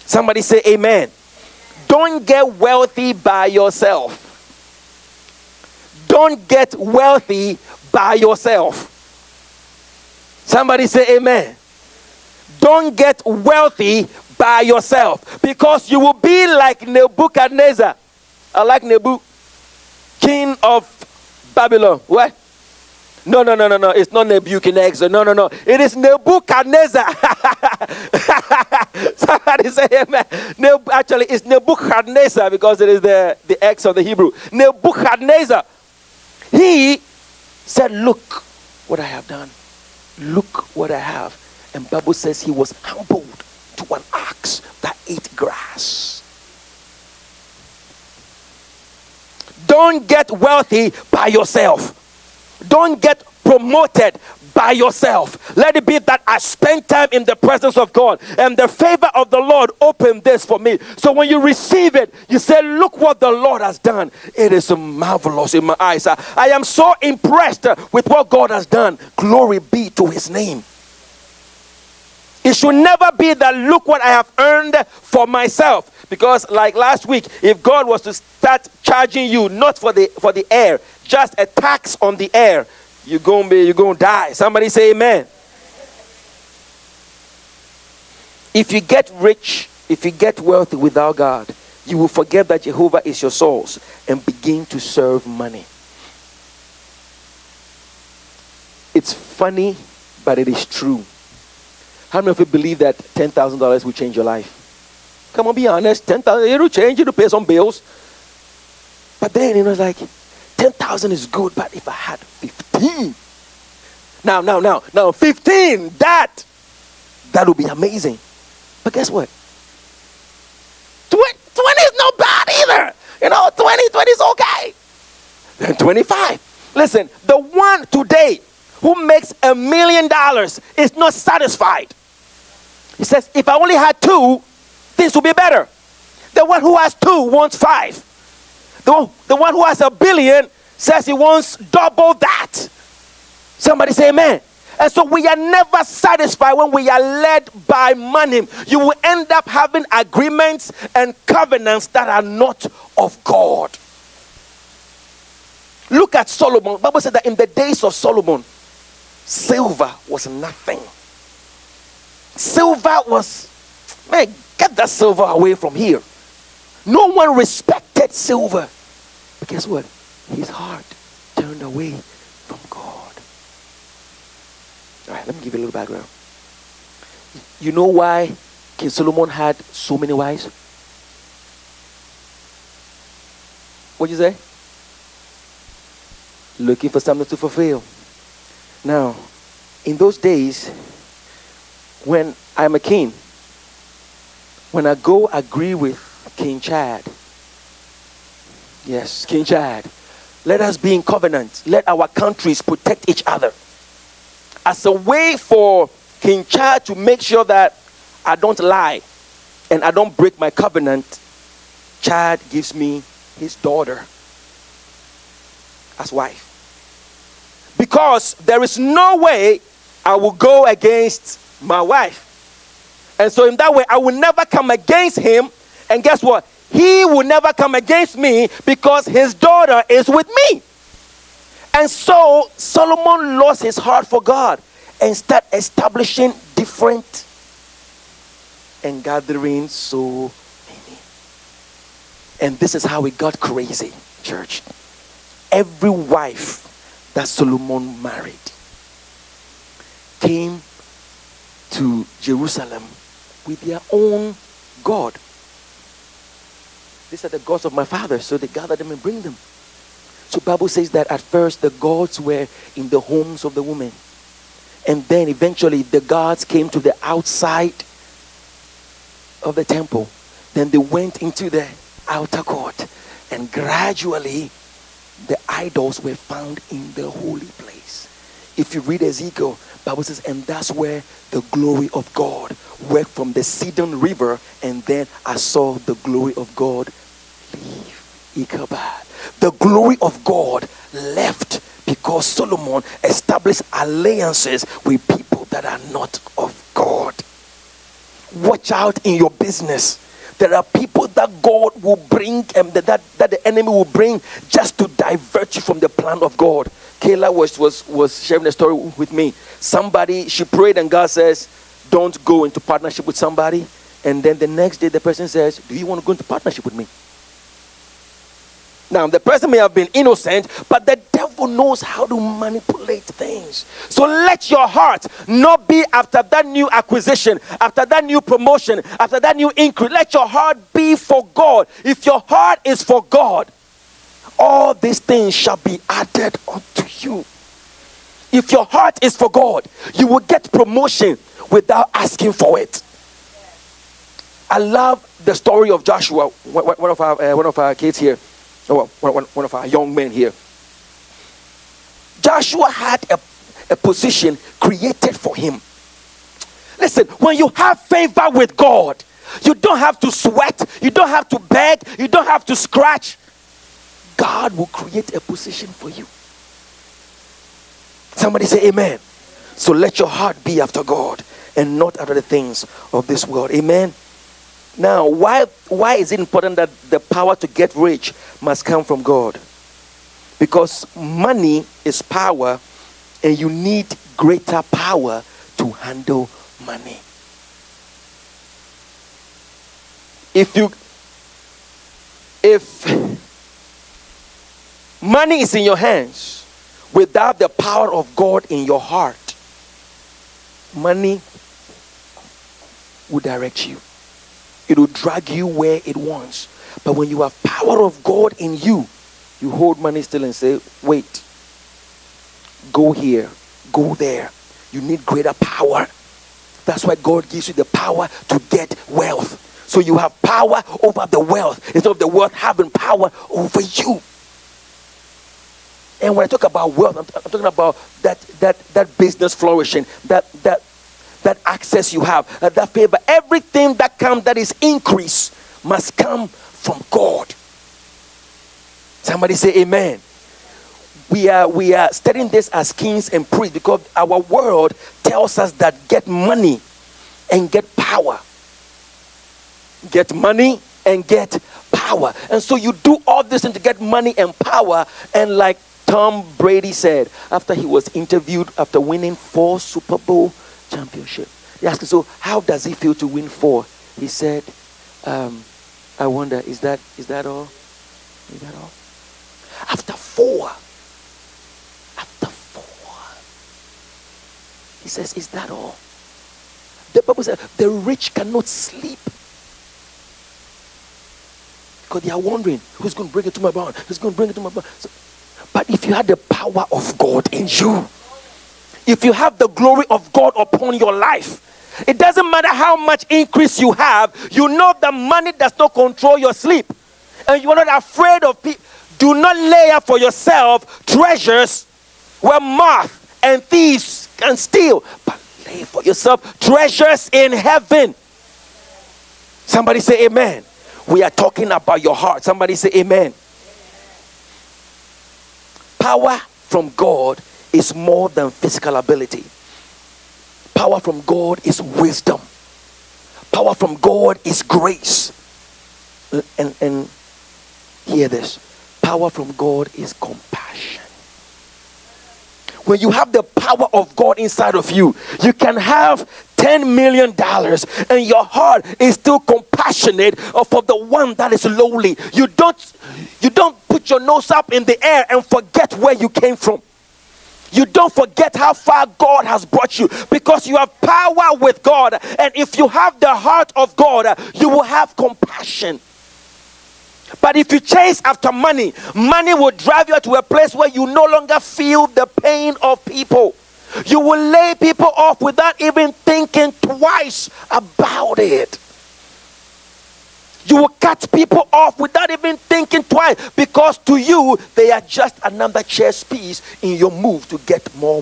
Somebody say amen. Don't get wealthy by yourself. Don't get wealthy by yourself. Somebody say amen. Don't get wealthy by yourself, because you will be like Nebuchadnezzar. I like Nebu, king of Babylon. What? No. It's not Nebuchadnezzar. No. It is Nebuchadnezzar. Somebody say amen. Actually, it's Nebuchadnezzar, because it is the X of the Hebrew. Nebuchadnezzar. He said, look what I have done. Look what I have. And Bible says he was humbled to an ox that ate grass. Don't get wealthy by yourself. Don't get promoted by yourself. Let it be that I spend time in the presence of God, and the favor of the Lord opened this for me. So when you receive it, you say, look what the Lord has done. It is marvelous in my eyes. I am so impressed with what God has done. Glory be to his name. It should never be that look what I have earned for myself. Because like last week, if God was to start charging you not for the air, just a tax on the air, you're gonna die. Somebody say amen. If you get rich, if you get wealthy without God, you will forget that Jehovah is your source and begin to serve money. It's funny, but it is true. How many of you believe that $10,000 will change your life? Come on, be honest. 10,000, it will change you to pay some bills. But then, it's like, 10,000 is good, but if I had 15. Now, 15, that would be amazing. But guess what? 20 is not bad either. 20 is okay. Then 25. Listen, the one today who makes $1 million is not satisfied. He says, if I only had 2, things will be better. The one who has 2 wants 5. The one who has $1 billion says he wants double that. Somebody say amen. And so we are never satisfied when we are led by money. You will end up having agreements and covenants that are not of God. Look at Solomon. The Bible said that in the days of Solomon, silver was nothing. Silver was, man, get that silver away from here. No one respected silver. But guess what? His heart turned away from God. All right, let me give you a little background. You know why King Solomon had so many wives? What'd you say? Looking for something to fulfill. Now, in those days, when I'm a king, when I go agree with King Chad, yes, King Chad, let us be in covenant. Let our countries protect each other. As a way for King Chad to make sure that I don't lie and I don't break my covenant, Chad gives me his daughter as wife. Because there is no way I will go against my wife. And so in that way, I will never come against him. And guess what? He will never come against me because his daughter is with me. And so Solomon lost his heart for God and started establishing different and gathering so many. And this is how it got crazy, church. Every wife that Solomon married came to Jerusalem with their own God. These are the gods of my father, so they gather them and bring them. So Bible says that at first the gods were in the homes of the women. And then eventually the gods came to the outside of the temple. Then they went into the outer court. And gradually the idols were found in the holy place. If you read Ezekiel, Bible says, and that's where the glory of God went from the Sidon River, and then I saw the glory of God leave Ichabod. The glory of God left because Solomon established alliances with people that are not of God. Watch out in your business. There are people that God will bring and that the enemy will bring just to divert you from the plan of God. Kayla was sharing a story with me. Somebody, she prayed and God says, don't go into partnership with somebody. And then the next day the person says, do you want to go into partnership with me? Now, the person may have been innocent, but the devil knows how to manipulate things. So let your heart not be after that new acquisition, after that new promotion, after that new increase. Let your heart be for God. If your heart is for God, all these things shall be added unto you. If your heart is for God, you will get promotion without asking for it. I love the story of Joshua, one of our kids here. One of our young men here. Joshua had a position created for him. Listen, when you have favor with God, you don't have to sweat, you don't have to beg, you don't have to scratch. God will create a position for you. Somebody say amen. So let your heart be after God and not after the things of this world. Amen. Now, why is it important that the power to get rich must come from God? Because money is power, and you need greater power to handle money. If money is in your hands without the power of God in your heart, money will direct you. It will drag you where it wants. But when you have power of God in you, you hold money still and say, wait, go here, go there. You need greater power. That's why God gives you the power to get wealth. So you have power over the wealth instead of the wealth having power over you. And when I talk about wealth, I'm talking about that business flourishing, that access you have, that favor. Everything that comes that is increase must come from God. Somebody say amen. We are studying this as kings and priests because our world tells us that get money and get power. Get money and get power. And so you do all this to get money and power. And like Tom Brady said, after he was interviewed after winning 4 Super Bowl championship, they asked him, so how does he feel to win 4? He said, I wonder, is that all? Is that all? After 4, he says, is that all? The Bible says the rich cannot sleep because they are wondering, who's going to bring it to my barn? Who's going to bring it to my barn? So, but if you had the power of God in you, if you have the glory of God upon your life, it doesn't matter how much increase you have, you know that money does not control your sleep. And you are not afraid of people. Do not lay up for yourself treasures where moth and thieves can steal, but lay for yourself treasures in heaven. Somebody say amen. We are talking about your heart. Somebody say amen. Power from God is more than physical ability. Power from God is wisdom. Power from God is grace. And hear this. Power from God is compassion. When you have the power of God inside of you, you can have $10 million and your heart is still compassionate for the one that is lowly. You don't put your nose up in the air and forget where you came from. You don't forget how far God has brought you because you have power with God. And if you have the heart of God, you will have compassion. But if you chase after money, money will drive you to a place where you no longer feel the pain of people. You will lay people off without even thinking twice about it. You will cut people off without even thinking twice because to you, they are just another chess piece in your move to get more money.